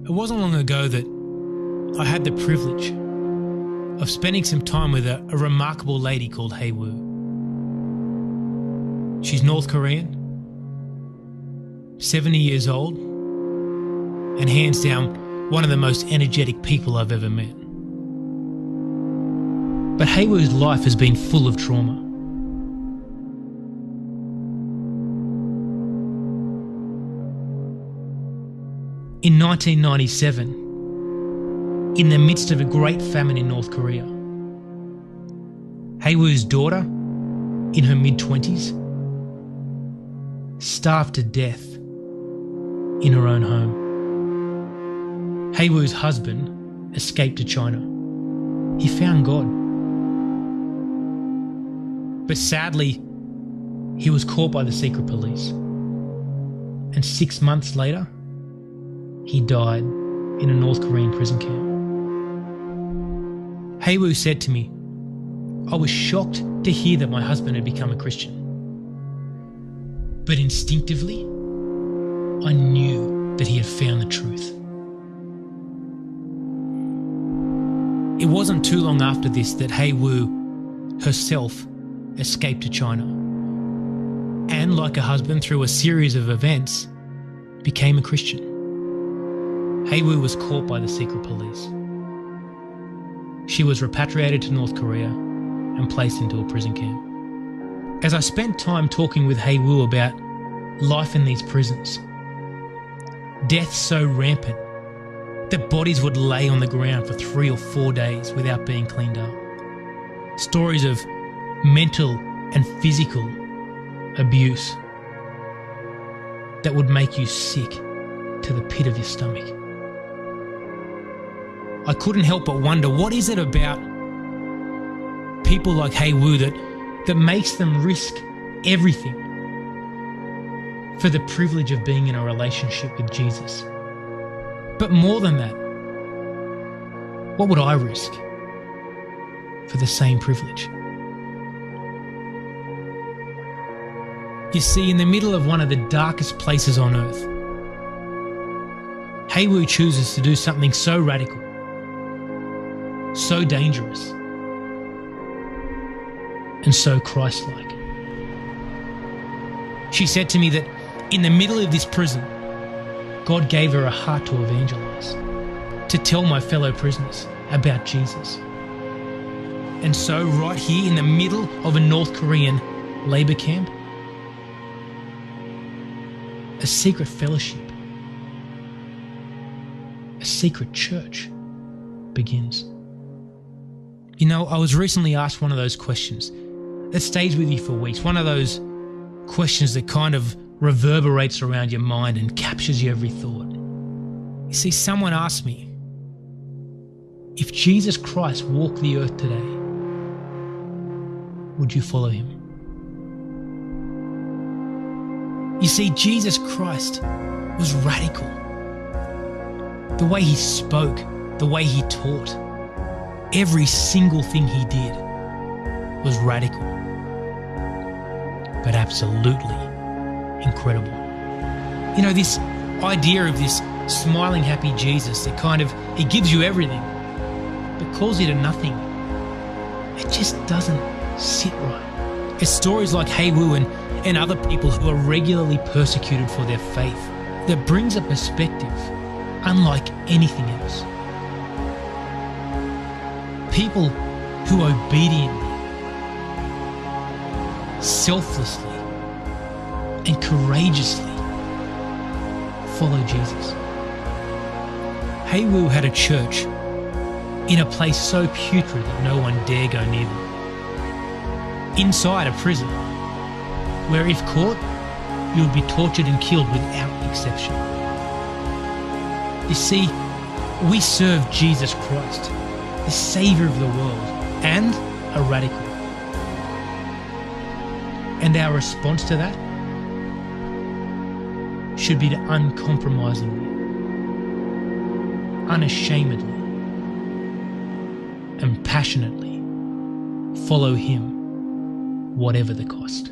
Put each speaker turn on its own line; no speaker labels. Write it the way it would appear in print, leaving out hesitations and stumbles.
It wasn't long ago that I had the privilege of spending some time with a remarkable lady called Hea Woo. She's North Korean, 70 years old, and hands down one of the most energetic people I've ever met. But Hea Woo's life has been full of trauma. In 1997, in the midst of a great famine in North Korea, Hea Woo's daughter, in her mid-20s, starved to death in her own home. Hea Woo's husband escaped to China. He found God. But sadly, he was caught by the secret police. And 6 months later, he died in a North Korean prison camp. Hea Woo said to me, "I was shocked to hear that my husband had become a Christian. But instinctively, I knew that he had found the truth." It wasn't too long after this that Hea Woo herself escaped to China, and like her husband, through a series of events, became a Christian. Hea Woo was caught by the secret police. She was repatriated to North Korea and placed into a prison camp. As I spent time talking with Hea Woo about life in these prisons, death so rampant that bodies would lay on the ground for 3 or 4 days without being cleaned up. Stories of mental and physical abuse that would make you sick to the pit of your stomach. I couldn't help but wonder, what is it about people like Hea Woo that makes them risk everything for the privilege of being in a relationship with Jesus? But more than that, what would I risk for the same privilege? You see, in the middle of one of the darkest places on earth, Hea Woo chooses to do something so radical, so dangerous, and so Christ-like. She said to me that in the middle of this prison, God gave her a heart to evangelize, to tell my fellow prisoners about Jesus. And so right here in the middle of a North Korean labor camp, a secret fellowship, a secret church begins. You know, I was recently asked one of those questions that stays with you for weeks, one of those questions that kind of reverberates around your mind and captures your every thought. You see, someone asked me, if Jesus Christ walked the earth today, would you follow him? You see, Jesus Christ was radical. The way he spoke, the way he taught, every single thing he did was radical, but absolutely incredible. You know, this idea of this smiling, happy Jesus that kind of, he gives you everything, but calls you to nothing, it just doesn't sit right. It's stories like Hea Woo and other people who are regularly persecuted for their faith that brings a perspective unlike anything else. People who obediently, selflessly, and courageously follow Jesus. Hea Woo had a church in a place so putrid that no one dare go near them. Inside a prison, where if caught, you would be tortured and killed without exception. You see, we serve Jesus Christ, the Saviour of the world, and a radical. And our response to that should be to uncompromisingly, unashamedly, and passionately follow him, whatever the cost.